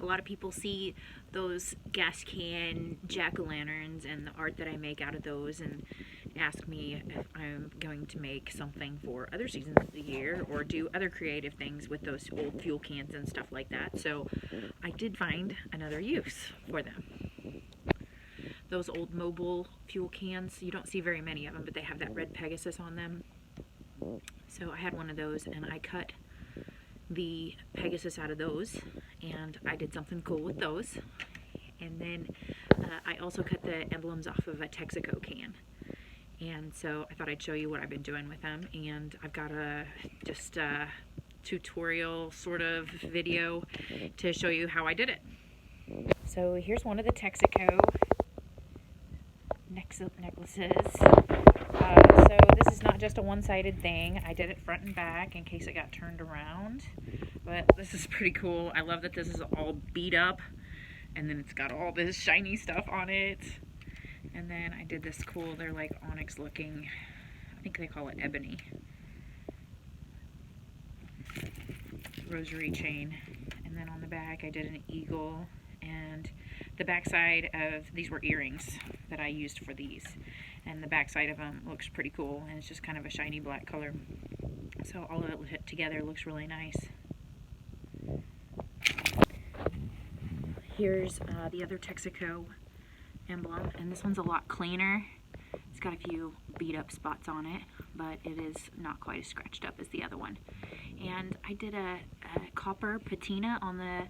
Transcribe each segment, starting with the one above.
A lot of people see those gas can jack-o'-lanterns and the art that I make out of those and ask me if I'm going to make something for other seasons of the year or do other creative things with those old fuel cans and stuff like that. So I did find another use for them. Those old mobile fuel cans, you don't see very many of them, but they have that red Pegasus on them. So I had one of those and I cut the Pegasus out of those and I did something cool with those. And then I also cut the emblems off of a Texaco can. And so I thought I'd show you what I've been doing with them. And I've got a tutorial sort of video to show you how I did it. So here's one of the Texaco necklaces. So this is not just a one-sided thing. I did it front and back in case it got turned around. But this is pretty cool. I love that this is all beat up and then it's got all this shiny stuff on it. And then I did this cool, they're like onyx looking, I think they call it ebony, rosary chain. And then on the back I did an eagle, and the back side of these were earrings that I used for these. And the back side of them looks pretty cool, and it's just kind of a shiny black color. So all of it together looks really nice. Here's the other Texaco emblem, and this one's a lot cleaner. It's got a few beat up spots on it, but it is not quite as scratched up as the other one. And I did a copper patina on the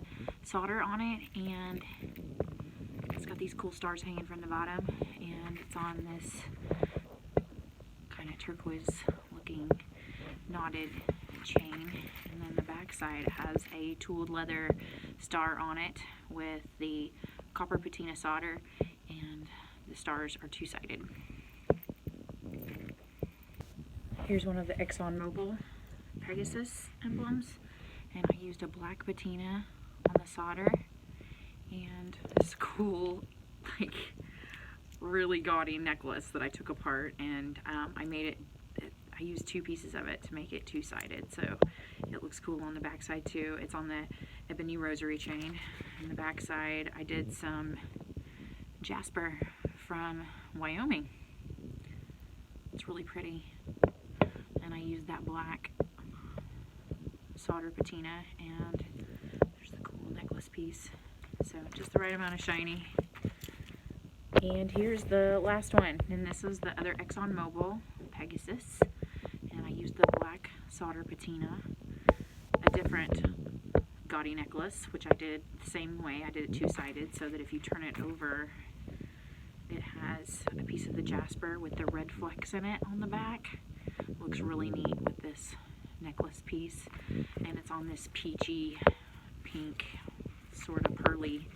solder on it, and it's got these cool stars hanging from the bottom, and it's on this kind of turquoise looking knotted chain. And then the back side has a tooled leather star on it with the copper patina solder, and the stars are two-sided. Here's one of the ExxonMobil Pegasus emblems, and I used a black patina on the solder and this cool, like, really gaudy necklace that I took apart, and I made it, I used two pieces of it to make it two-sided, so it looks cool on the back side too. It's on the ebony rosary chain. On the back side I did some jasper from Wyoming. It's really pretty, and I used that black solder patina, and there's the cool necklace piece. So just the right amount of shiny. And here's the last one, and this is the other ExxonMobil Pegasus, and I used the black solder patina, a different gaudy necklace, which I did the same way. I did it two-sided so that if you turn it over, it has a piece of the jasper with the red flecks in it on the back. Looks really neat with this necklace piece, and it's on this peachy pink sort of pearly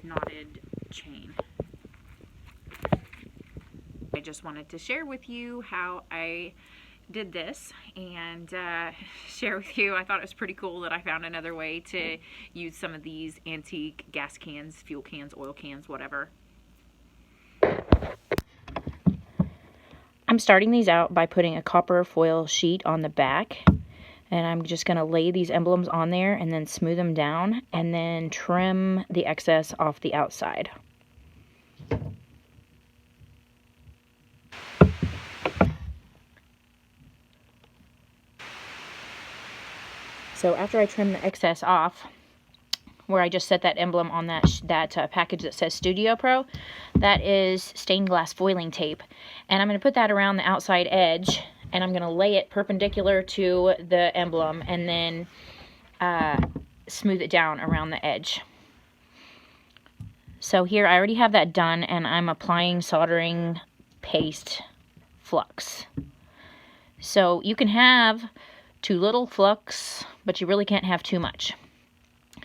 knotted chain. I just wanted to share with you how I did this and share with you. I thought it was pretty cool that I found another way to use some of these antique gas cans, fuel cans, oil cans, whatever. I'm starting these out by putting a copper foil sheet on the back, and I'm just going to lay these emblems on there and then smooth them down and then trim the excess off the outside. So after I trim the excess off, where I just set that emblem on that package that says Studio Pro, that is stained glass foiling tape. And I'm going to put that around the outside edge, and I'm going to lay it perpendicular to the emblem and then smooth it down around the edge. So here I already have that done, and I'm applying soldering paste flux. So you can have too little flux, but you really can't have too much.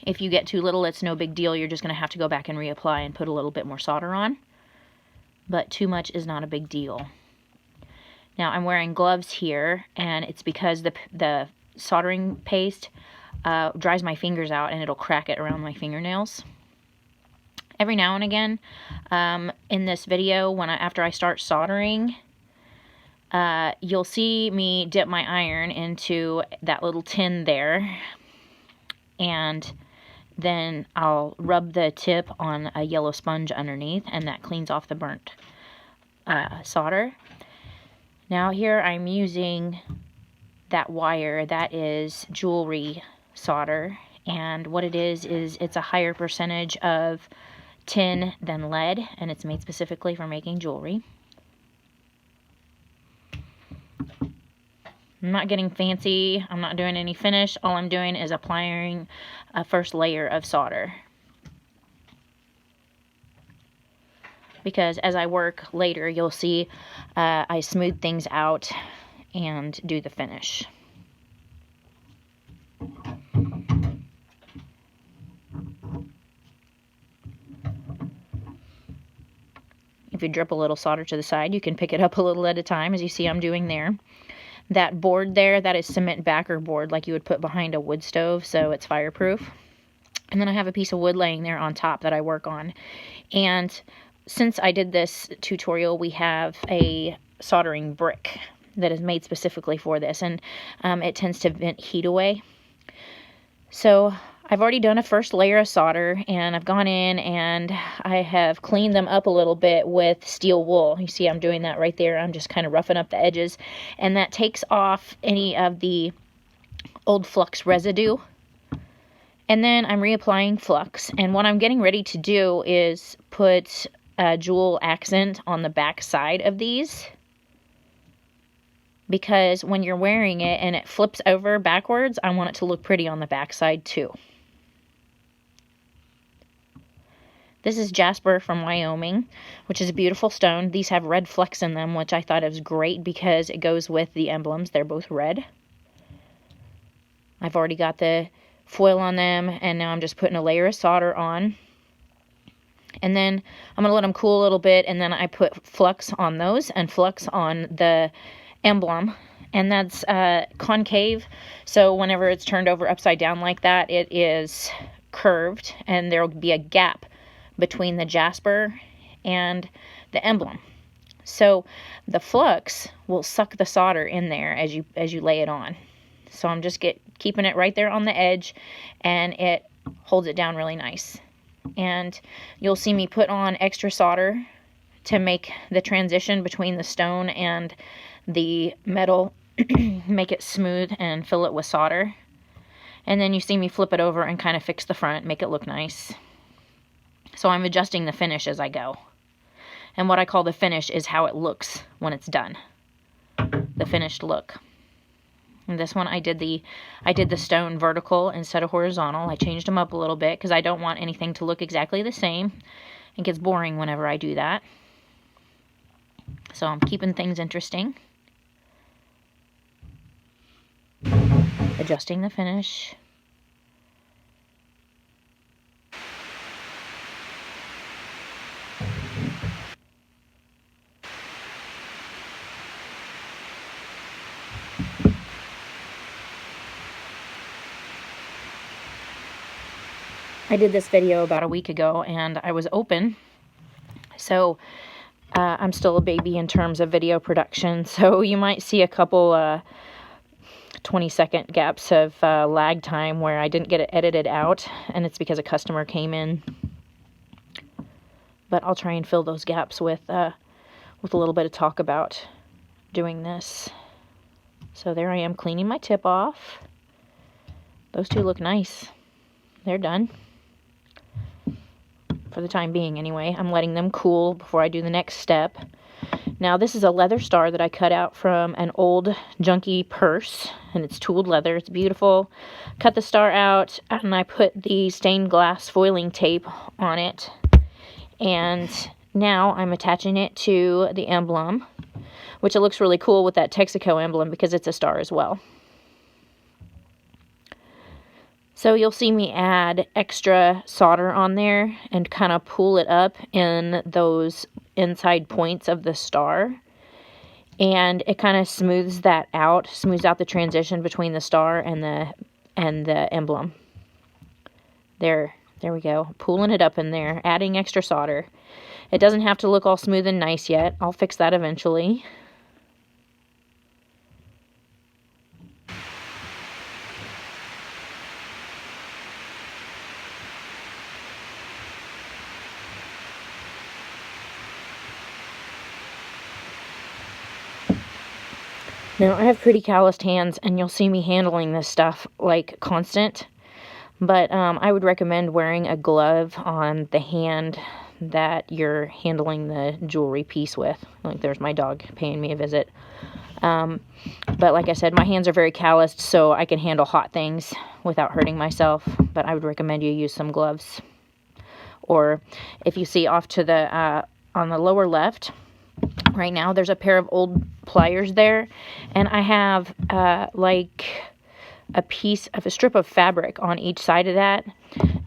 If you get too little, it's no big deal. You're just going to have to go back and reapply and put a little bit more solder on. But too much is not a big deal. Now I'm wearing gloves here, and it's because the soldering paste dries my fingers out, and it'll crack it around my fingernails. Every now and again, in this video, after I start soldering, you'll see me dip my iron into that little tin there, and then I'll rub the tip on a yellow sponge underneath, and that cleans off the burnt solder. Now here I'm using that wire that is jewelry solder, and what it is it's a higher percentage of tin than lead, and it's made specifically for making jewelry. I'm not getting fancy, I'm not doing any finish, all I'm doing is applying a first layer of solder. Because as I work later, you'll see I smooth things out and do the finish. If you drip a little solder to the side, you can pick it up a little at a time, as you see I'm doing there. That board there, that is cement backer board like you would put behind a wood stove, so it's fireproof. And then I have a piece of wood laying there on top that I work on. And since I did this tutorial, we have a soldering brick that is made specifically for this, and it tends to vent heat away. So I've already done a first layer of solder, and I've gone in and I have cleaned them up a little bit with steel wool. You see I'm doing that right there. I'm just kind of roughing up the edges, and that takes off any of the old flux residue. And then I'm reapplying flux, and what I'm getting ready to do is put a jewel accent on the back side of these, because when you're wearing it and it flips over backwards, I want it to look pretty on the back side too. This is jasper from Wyoming, which is a beautiful stone. These have red flecks in them, which I thought was great because it goes with the emblems. They're both red. I've already got the foil on them, and now I'm just putting a layer of solder on. And then I'm going to let them cool a little bit, and then I put flux on those and flux on the emblem. And that's concave, so whenever it's turned over upside down like that, it is curved, and there will be a gap between the jasper and the emblem. So the flux will suck the solder in there as you lay it on. So I'm just keeping it right there on the edge, and it holds it down really nice. And you'll see me put on extra solder to make the transition between the stone and the metal, make it smooth and fill it with solder. And then you see me flip it over and kind of fix the front, make it look nice. So I'm adjusting the finish as I go. And what I call the finish is how it looks when it's done. The finished look. And this one I did the stone vertical instead of horizontal. I changed them up a little bit because I don't want anything to look exactly the same. It gets boring whenever I do that. So I'm keeping things interesting. Adjusting the finish. I did this video about a week ago, and I was open, so I'm still a baby in terms of video production, so you might see a couple 20-second gaps of lag time where I didn't get it edited out, and it's because a customer came in. But I'll try and fill those gaps with a little bit of talk about doing this. So there I am cleaning my tip off. Those two look nice. They're done. For the time being anyway. I'm letting them cool before I do the next step. Now this is a leather star that I cut out from an old junky purse, and it's tooled leather. It's beautiful. Cut the star out, and I put the stained glass foiling tape on it, and now I'm attaching it to the emblem, which it looks really cool with that Texaco emblem because it's a star as well. So you'll see me add extra solder on there and kind of pull it up in those inside points of the star. And it kind of smooths that out, smooths out the transition between the star and the emblem. There we go. Pulling it up in there, adding extra solder. It doesn't have to look all smooth and nice yet. I'll fix that eventually. Now, I have pretty calloused hands, and you'll see me handling this stuff like constant, but I would recommend wearing a glove on the hand that you're handling the jewelry piece with. Like, there's my dog paying me a visit. But like I said, my hands are very calloused, so I can handle hot things without hurting myself, but I would recommend you use some gloves. Or if you see off to the on the lower left, right now there's a pair of old pliers there, and I have like a strip of fabric on each side of that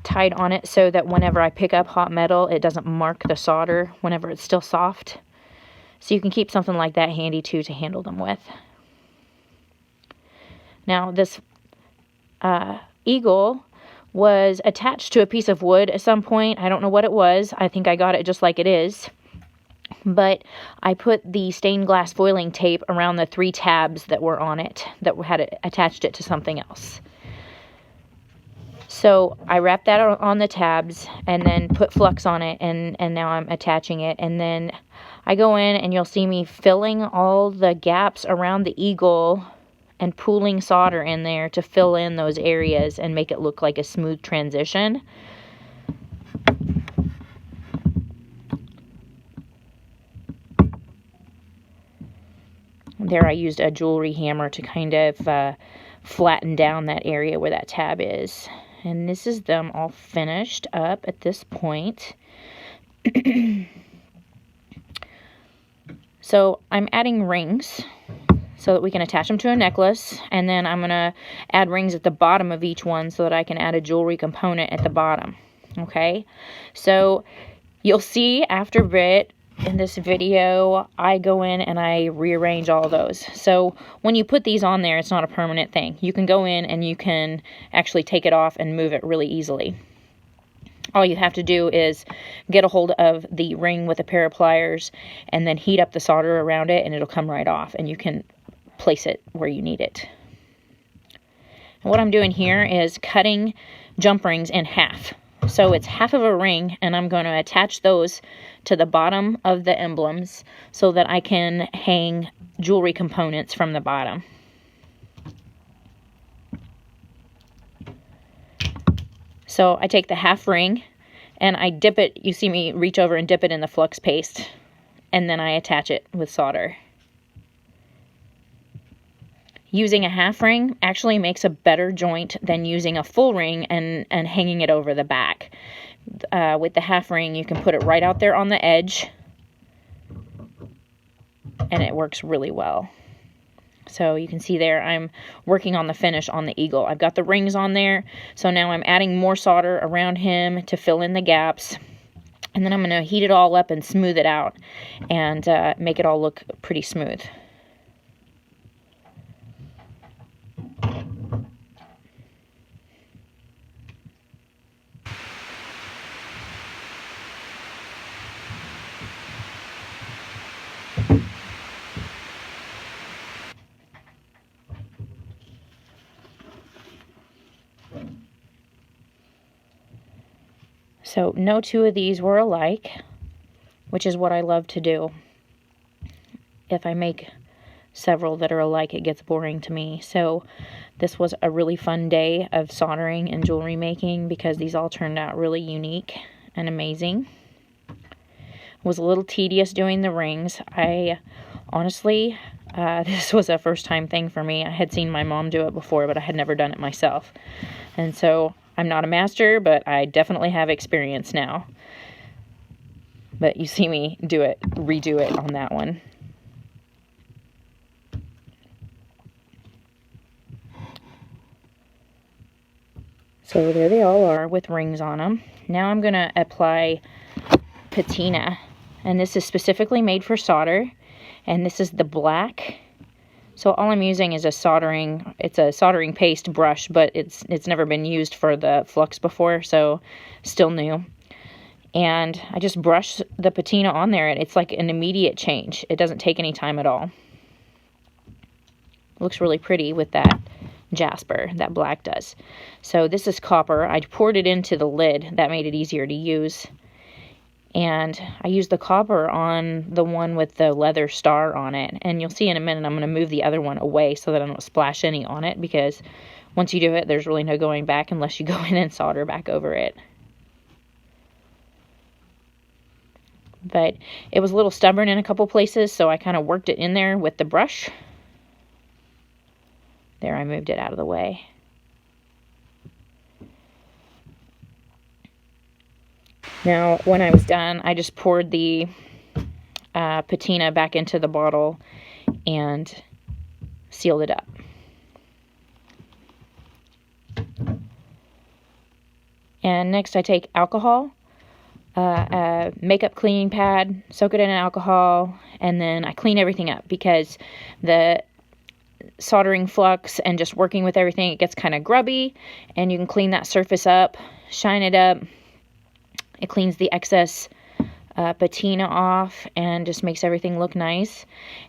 tied on it so that whenever I pick up hot metal, it doesn't mark the solder whenever it's still soft. So you can keep something like that handy too to handle them with. Now this eagle was attached to a piece of wood at some point. I don't know what it was. I think I got it just like it is. But I put the stained glass foiling tape around the 3 tabs that were on it, that had attached it to something else. So I wrapped that on the tabs and then put flux on it, and now I'm attaching it. And then I go in and you'll see me filling all the gaps around the eagle and pooling solder in there to fill in those areas and make it look like a smooth transition. There I used a jewelry hammer to kind of flatten down that area where that tab is. And this is them all finished up at this point. So I'm adding rings so that we can attach them to a necklace, and then I'm going to add rings at the bottom of each one so that I can add a jewelry component at the bottom. Okay, so you'll see after a bit in this video, I go in and I rearrange all those. So when you put these on there, it's not a permanent thing. You can go in and you can actually take it off and move it really easily. All you have to do is get a hold of the ring with a pair of pliers and then heat up the solder around it, and it'll come right off, and you can place it where you need it. And what I'm doing here is cutting jump rings in half. So it's half of a ring, and I'm going to attach those to the bottom of the emblems so that I can hang jewelry components from the bottom. So I take the half ring and I dip it, you see me reach over and dip it in the flux paste, and then I attach it with solder. Using a half ring actually makes a better joint than using a full ring and hanging it over the back. With the half ring, you can put it right out there on the edge, and it works really well. So you can see there, I'm working on the finish on the eagle. I've got the rings on there, so now I'm adding more solder around him to fill in the gaps. And then I'm going to heat it all up and smooth it out and make it all look pretty smooth. So no two of these were alike, which is what I love to do. If I make several that are alike, it gets boring to me. So this was a really fun day of soldering and jewelry making because these all turned out really unique and amazing. It was a little tedious doing the rings. I honestly, this was a first time thing for me. I had seen my mom do it before, but I had never done it myself. And so I'm not a master, but I definitely have experience now. But you see me redo it on that one. So there they all are with rings on them. Now I'm going to apply patina, and this is specifically made for solder, and this is the black. So all I'm using is it's a soldering paste brush, but it's never been used for the flux before, so still new. And I just brush the patina on there, and it's like an immediate change. It doesn't take any time at all. It looks really pretty with that jasper, that black does. So this is copper. I poured it into the lid. That made it easier to use. And I used the copper on the one with the leather star on it. And you'll see in a minute I'm going to move the other one away so that I don't splash any on it, because once you do it, there's really no going back unless you go in and solder back over it. But it was a little stubborn in a couple places, so I kind of worked it in there with the brush. There, I moved it out of the way. Now, when I was done, I just poured the patina back into the bottle and sealed it up. And next I take alcohol, a makeup cleaning pad, soak it in alcohol, and then I clean everything up, because the soldering flux and just working with everything, it gets kind of grubby, and you can clean that surface up, shine it up. It cleans the excess patina off and just makes everything look nice.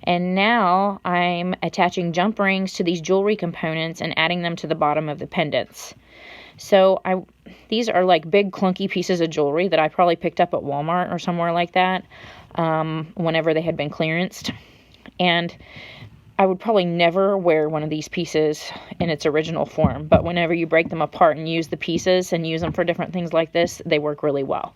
And now I'm attaching jump rings to these jewelry components and adding them to the bottom of the pendants. So these are like big clunky pieces of jewelry that I probably picked up at Walmart or somewhere like that whenever they had been clearanced. And I would probably never wear one of these pieces in its original form, but whenever you break them apart and use the pieces and use them for different things like this, they work really well.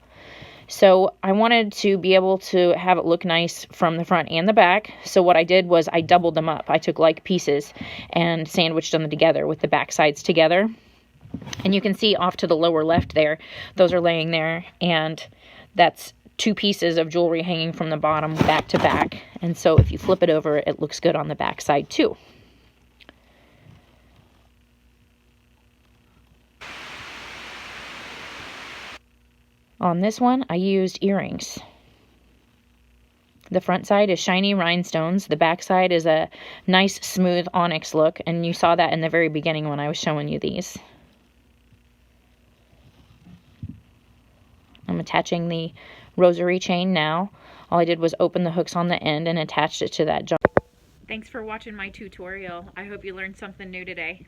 So I wanted to be able to have it look nice from the front and the back. So what I did was I doubled them up. I took like pieces and sandwiched them together with the back sides together. And you can see off to the lower left there, those are laying there, and that's two pieces of jewelry hanging from the bottom back to back. And so if you flip it over, it looks good on the back side too. On this one, I used earrings. The front side is shiny rhinestones. The back side is a nice smooth onyx look, and you saw that in the very beginning when I was showing you these. I'm attaching the rosary chain now. All I did was open the hooks on the end and attached it to that jump. Thanks for watching my tutorial. I hope you learned something new today.